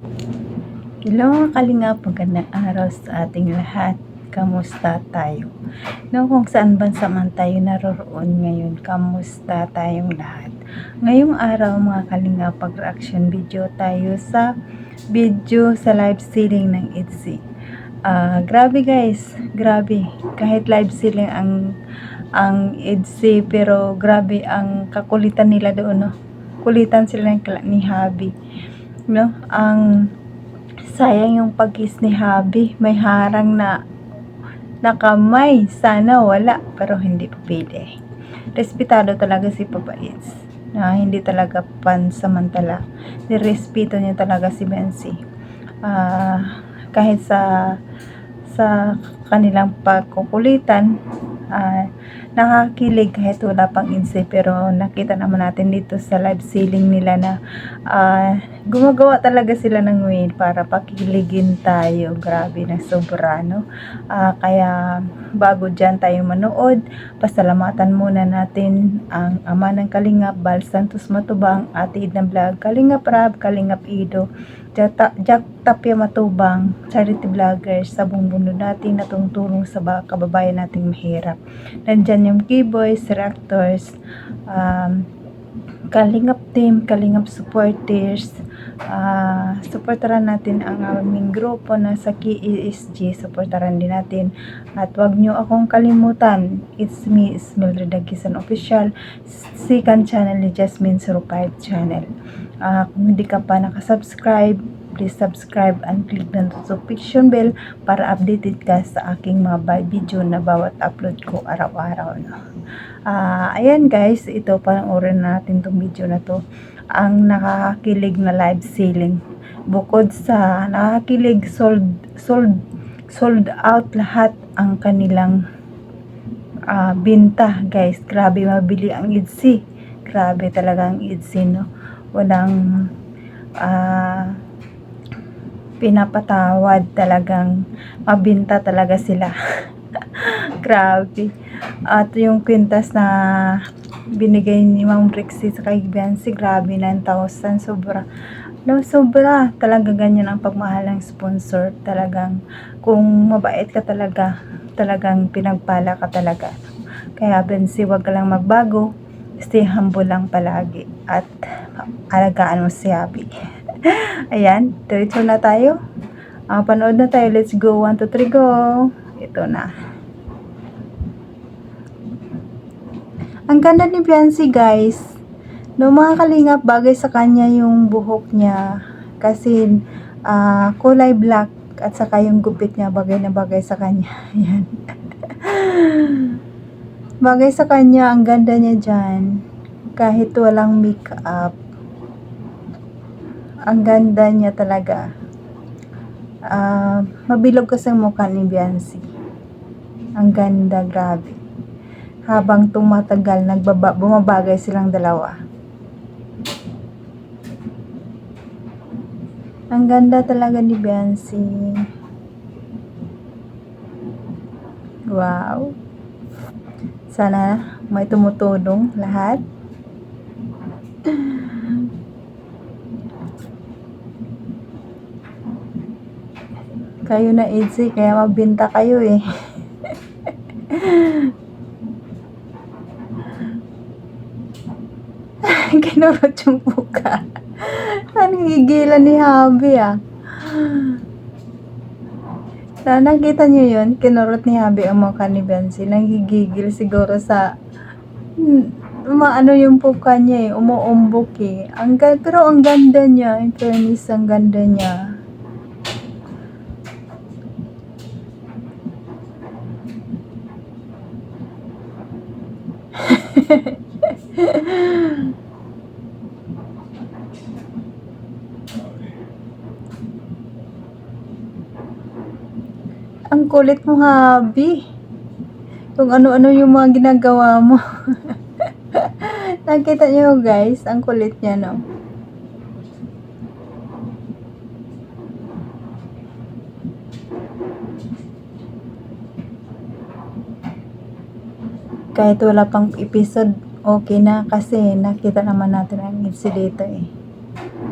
Hello mga kalingap, magandang araw sa ating lahat. Kamusta tayo? No, kung saan bansa man tayo naroroon ngayon, kamusta tayong lahat? Ngayong araw mga kalingap, pag-reaction video tayo sa video sa live selling ng Etsy. Grabe guys, grabe. Kahit live selling ang Etsy, pero grabe ang kakulitan nila doon, no? Kulitan sila ni Habi, no? Sayang yung pag-kiss ni Habi. May harang na kamay. Sana wala. Pero hindi pa pwede. Respetado talaga si Papa It's. Hindi talaga pansamantala. Nirespeto niya talaga si Bensi. Kahit sa kanilang pagkukulitan, nakakilig kahit wala pang inse, pero nakita naman natin dito sa live selling nila na gumagawa talaga sila ng way para pakiligin tayo. Grabe na sobra, no? Kaya bago dyan tayo manood, pasalamatan muna natin ang ama ng Kalingap, Bal Santos Matubang, Ate Edna Vlog, Kalingap Rab, Kalingap Ido, Jack Tapia Matubang, charity vloggers sa buong mundo natin na tumutulong sa kababayan nating mahirap. Nandyan yung keyboys, reactors, Kalingap team, Kalingap supporters. Supportaran natin ang aming grupo na sa KESG, supportaran din natin. At wag nyo akong kalimutan, it's me, Ismael Redagisan Official, second channel ni Jasmine 05 channel. Kung hindi ka pa nakasubscribe, please subscribe and click the notification bell para updated ka sa aking mga video na bawat upload ko araw-araw. Ayan guys, ito panoorin natin tong video na to. Ang nakakakilig na live selling. Bukod sa nakakakilig, sold out lahat ang kanilang binta guys. Grabe mabili ang Etsy. Grabe talaga ang Etsy, no? Walang pinapatawad, talagang mabinta talaga sila. Grabe. At yung kwintas na binigay ni Ma'am Rixie sa kay Biancy, grabe, 9,000, sobra. No, sobra. Talaga ganyan ang pagmahal ng sponsor. Talagang kung mabait ka talaga, talagang pinagpala ka talaga. Kaya Biancy, wag ka lang magbago. Stay humble lang palagi at alagaan mo si Habi. Ayan, diretso na tayo. Panood na tayo. Let's go. 1, 2, 3, go. Ito na. Ang ganda ni Biancy guys. No, mga kalingap, bagay sa kanya yung buhok niya. Kasi kulay black at saka yung gupit niya, bagay na bagay sa kanya. Ayan. Bagay sa kanya, ang ganda niya dyan. Kahit walang makeup. Ang ganda niya talaga. Mabilog kasi ang mukha ni Biancy. Ang ganda, grabe. Habang tumatagal, bumabagay silang dalawa. Ang ganda talaga ni Biancy. Wow. Sana may tumutulong lahat. Kayo na Etsy, kaya mabinta kayo eh. Kinurot yung buka. Nanigigilan ni Habi nakita niyo yun? Kinurot ni Habi ang mukha ni Biancy. Nagigigil siguro sa maano yung puka niya eh, umuumbok eh. Pero ang ganda niya, in fairness, ang ganda niya. Ang kulit mo, Habi. Kung ano-ano yung mga ginagawa mo. Nakita niyo guys, ang kulit niya, no? Kahit wala pang episode, okay na kasi nakita naman natin ang Etsy dito eh.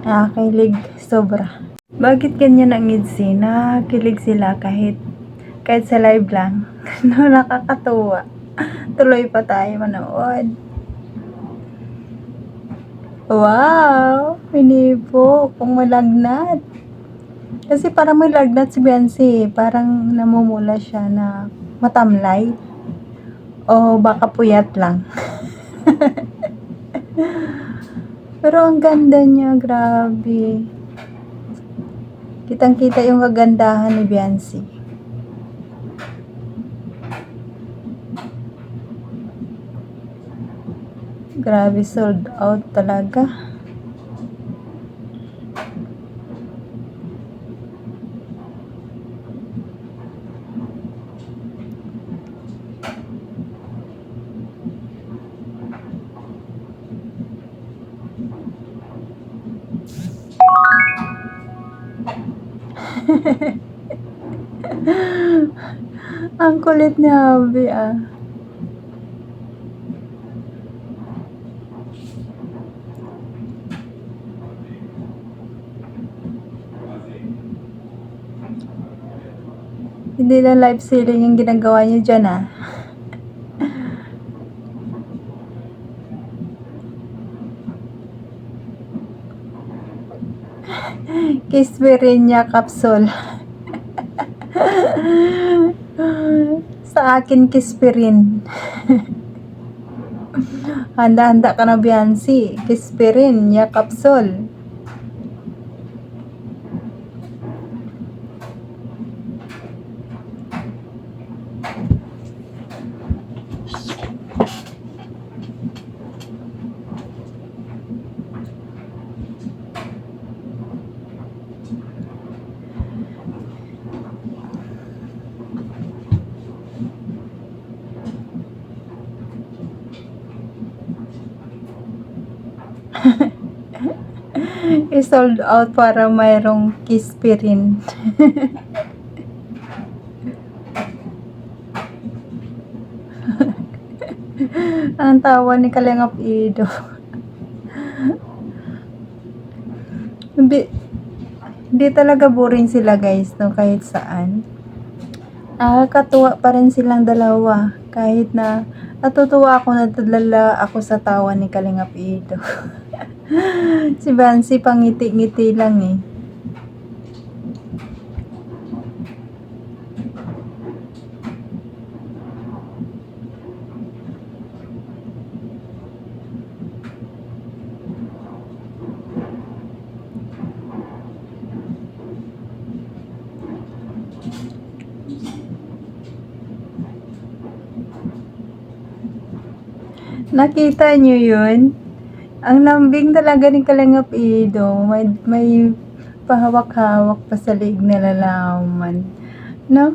Nakakilig sobra. Bakit ganyan ang EDSA? Nakikilig sila kahit sa live lang. No, nakakatuwa. Tuloy pa tayo manood. Wow! Pinipo kung malagnat. Kasi parang may lagnat si Beyonce. Parang namumula siya na matamlay. O baka puyat lang. Pero ang ganda niya, grabe. Kitang-kita yung kagandahan ni Beyonce. Grabe, sold out talaga. Ang kulit ni Abby, ah. Hindi na live selling yung ginagawa niyo dyan, ah. Kisperinia capsule. Sa akin, Kispirin. Handa-handa ka na, Beyonce. Kisperinia capsule. I-sold out para mayroong Kispirin. Ang tawa ni Kalingap Ido. Hindi talaga boring sila, guys, no, kahit saan. Nakakatuwa pa rin silang dalawa. Kahit na natutuwa ako, natulala ako sa tawa ni Kalingap Ido. Si Bansi pangiti-ngiti lang eh. Nakita niyo yun? Ang lambing talaga ni Kalingap Ido. May pahawak-hawak pa sa liig na lalaman. No?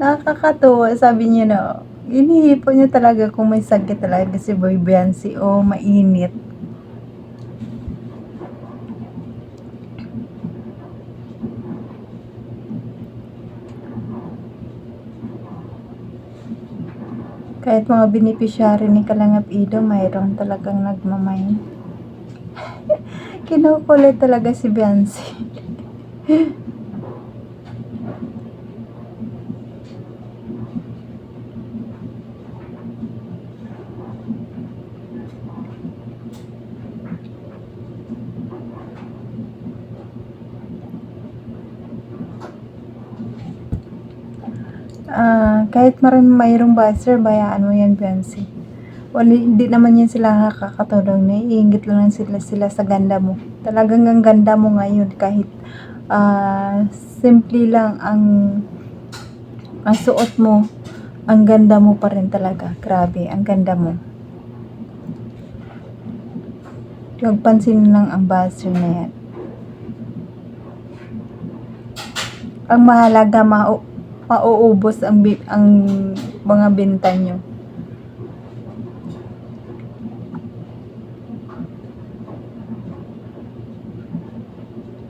Nakakatuwa. Sabi niya na, inihipo niya talaga kung may sakit talaga si Boy Beyonce o mainit. Kahit mga beneficiary ni Kalingap Ido, mayroon talagang nagmamain. Kinukulit talaga si Beyonce. Kahit mayroong buzzer, bayaan mo yan, Beyonce. Hindi naman yan sila nakakatulong. Naiingit lang sila sa ganda mo. Talagang ang ganda mo ngayon. Kahit simple lang ang suot mo, ang ganda mo pa rin talaga. Grabe, ang ganda mo. Huwag pansinin lang ang buzzer na yan. Ang mahalaga, mauubos ang mga benta nyo.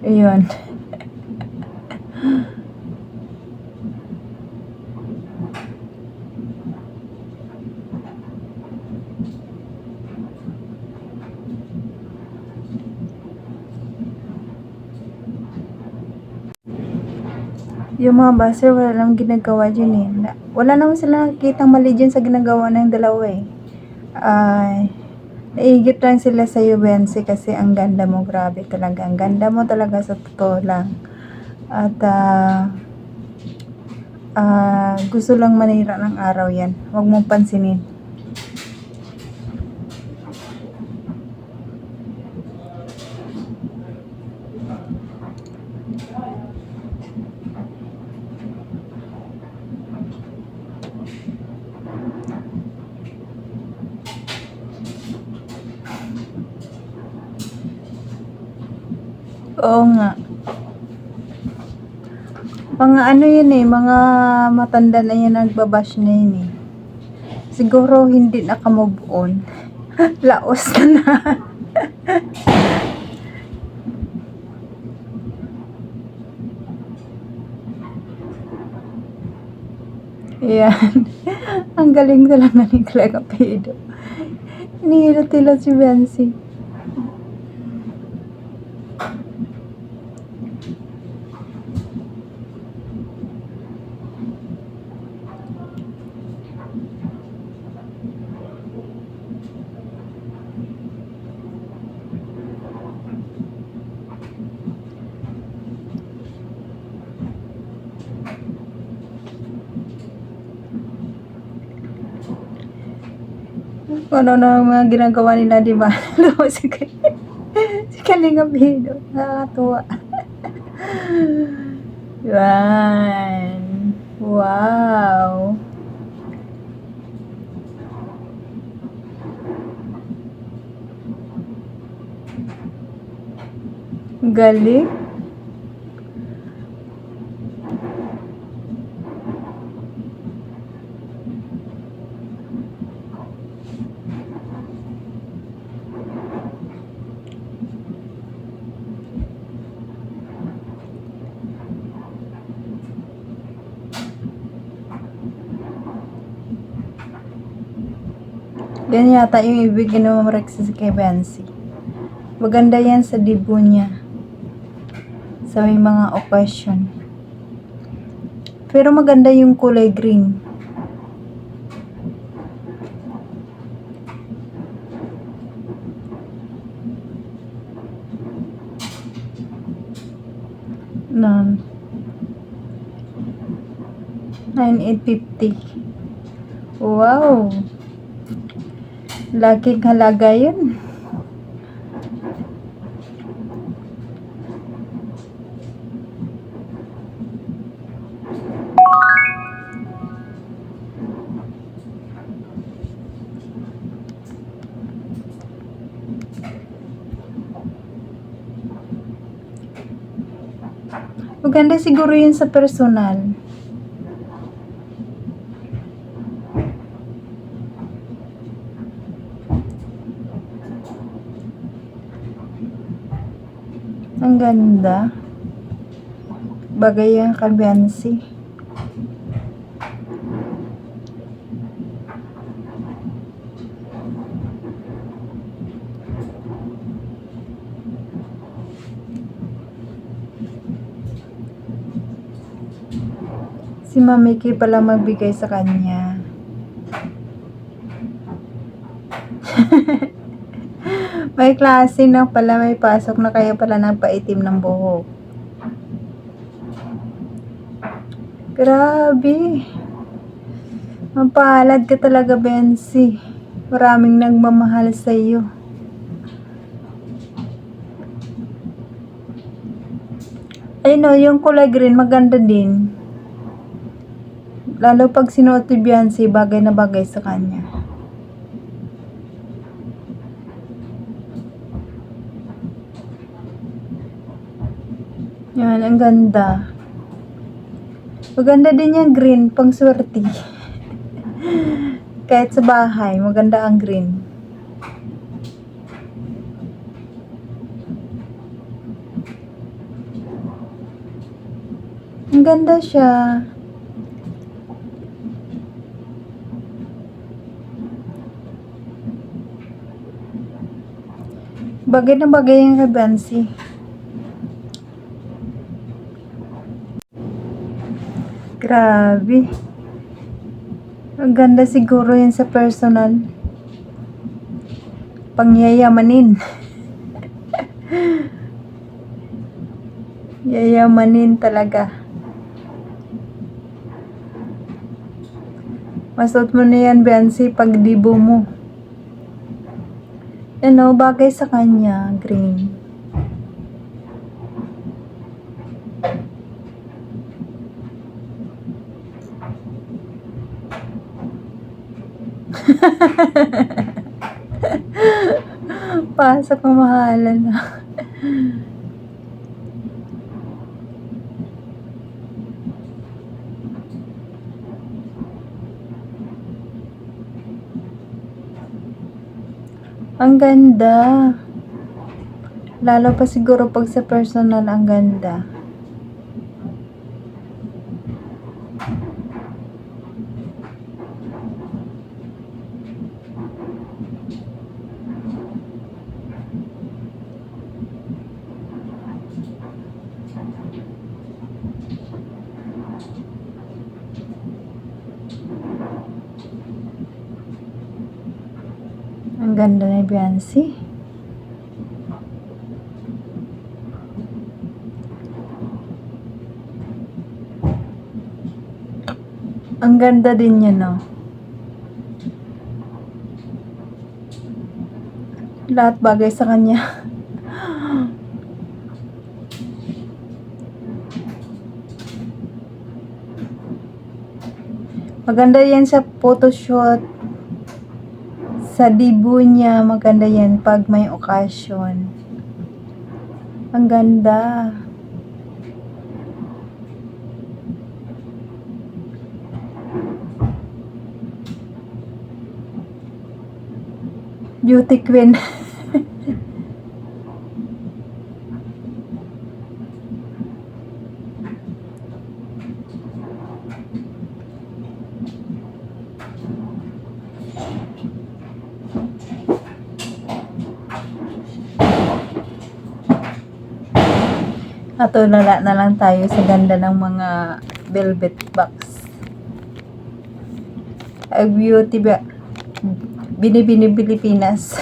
Ayun. Yung mga buzzer, wala namang ginagawa dyan eh. Wala naman sila nakikitang mali dyan sa ginagawa ng dalawa eh. Naigit lang sila sa iyo, Bensi, kasi ang ganda mo, grabe talaga. Ang ganda mo talaga sa totoo lang. At gusto lang manira ng araw yan. Huwag mong pansinin. Oo nga. Mga ano yun eh, mga matanda na yan, nagbabash na yun eh. Siguro hindi nakamove on. Laos na. Yan. Ang galing talaga ni Clega Pedo. Hinihilot-hilot si Bensi. Ano na mga ginagawa nila, di ba? si Kalinga Pedo. Nakakatuwa. Yan. Wow. Galing. Yan yata yung ibig ng Rex kay Bensi. Maganda yan sa dibo niya. Sa may mga occasion. Pero maganda yung kulay green. No. 9,850. Wow. Laking halaga yun. Maganda siguro yun sa personal. Ang ganda. Bagay yung Bensi. Si Mami K pala magbigay sa kanya. May klase na pala, may pasok na, kaya pala nagpaitim ng buhok. Grabe. Mapalad ka talaga, Bensi. Maraming nagmamahal sa iyo. Ay no, yung kulay green maganda din. Lalo pag sinuot ni Beyonce, bagay na bagay sa kanya. Yan, ang ganda. Maganda din yung green, pang swerte. Kahit sa bahay, maganda ang green. Ang ganda siya. Bagay na bagay yung kay Bensi. Grabe. Ang ganda siguro yan sa personal. Pangyayamanin. Yayamanin talaga. Masuot mo na yan, Biancy, pag dibo mo. Ano, bagay sa kanya, green. Pasok ang mahalan na. Ang ganda. Lalo pa siguro pag sa personal, ang ganda. Ang ganda ni Biancy. Ang ganda din niya, no? Lahat bagay sa kanya. Maganda yan sa photoshoot. Sa dibo niya, maganda yan pag may okasyon. Ang ganda. Beauty queen. Natulala na lang tayo sa ganda ng mga velvet box. Beauty ba? Binibini Pilipinas.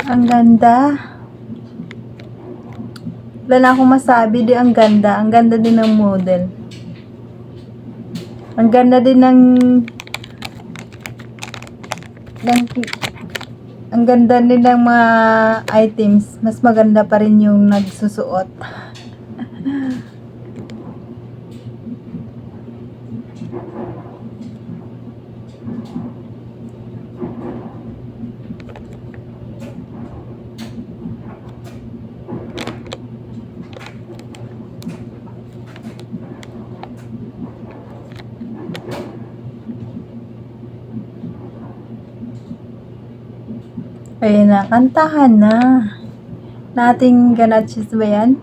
Ang ganda. Wala na akong masabi, di ang ganda. Ang ganda din ng model. Ang ganda din ang ganda din ng mga items. Mas maganda pa rin yung nagsusuot. Ayun na, kantahan na. Nating ganachis ba yan?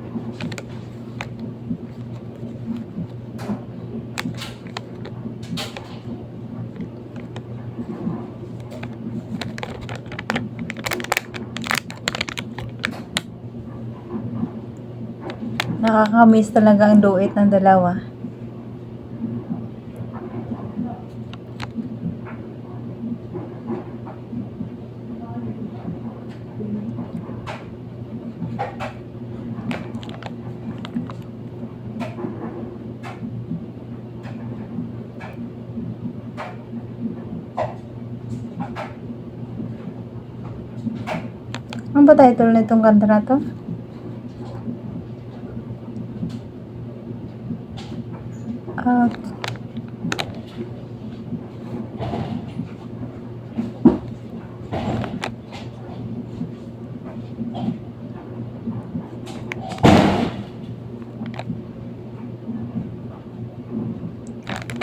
Nakakamiss talaga ang duet ng dalawa. Ano ba title nitong kanta na to?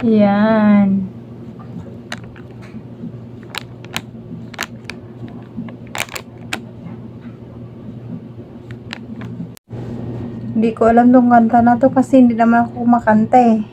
Yan. Hindi ko alam tong kanta na to kasi hindi naman ako kumakanta eh.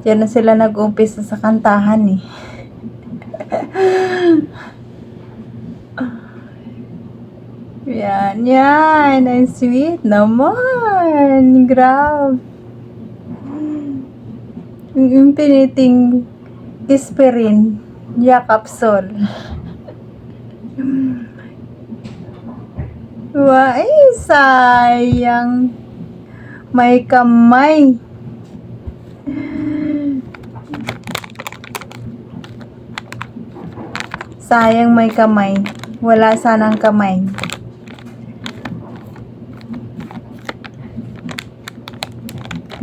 Diyan na sila nag-umpisa sa kantahan eh. Yan. Ang sweet naman. Grabe. Yung infiniting Isperin, yakap sol. Wai, sayang. May kamay. Sayang may kamay. Wala sanang kamay.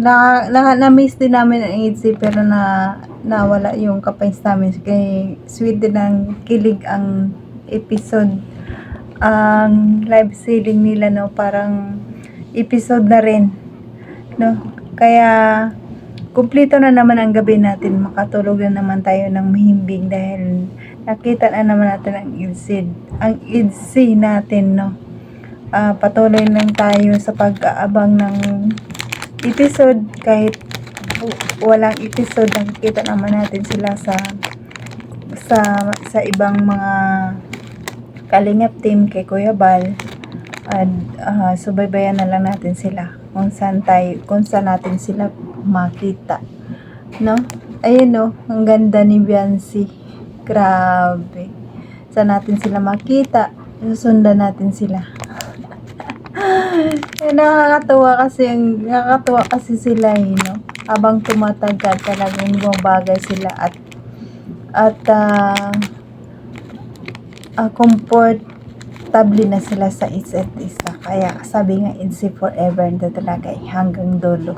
Na-miss din namin ang ITZY pero nawala yung kapais namin. Kay sweet din ang kilig ang episode. Ang live selling nila, no, parang episode na rin, no? Kaya kumpleto na naman ang gabi natin. Makatulog na naman tayo ng mahimbing dahil nakita na naman natin ang ITZY natin, no? Patuloy lang tayo sa pag-aabang ng episode. Kahit walang episode, nakikita naman natin sila sa ibang mga Kalingap team kay Kuya Bal. At subaybayan na lang natin sila kung saan natin sila makita, no? Ayun, no, ang ganda ni Biancy. Grabe. Saan natin sila makita, susundan natin sila. Nakakatuwa kasi sila, no? Habang tumatagal, talagang bumabagay sila at comfortable na sila sa isa't isa. Kaya sabi nga, ITZY forever na talaga, hanggang dulo.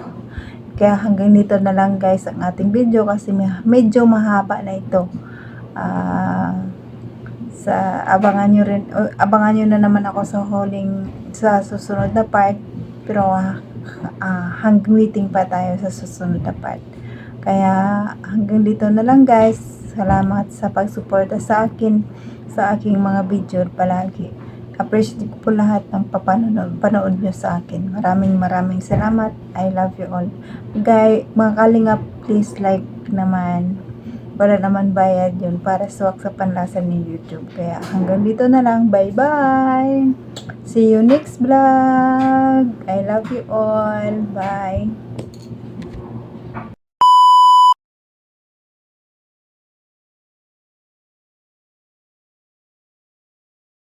Kaya hanggang dito na lang guys ang ating video kasi medyo mahaba na ito. Abangan nyo na naman ako sa susunod na part, pero hanggang waiting pa tayo sa susunod na part. Kaya hanggang dito na lang guys. Salamat sa pagsuporta sa akin sa aking mga video palagi. Appreciate ko po lahat ng panood nyo sa akin. Maraming salamat. I love you all. Guys, mga kalingap, please like naman. Wala naman bayad yun para swak sa panlasan ni YouTube. Kaya hanggang dito na lang. Bye-bye. See you next vlog. I love you all. Bye.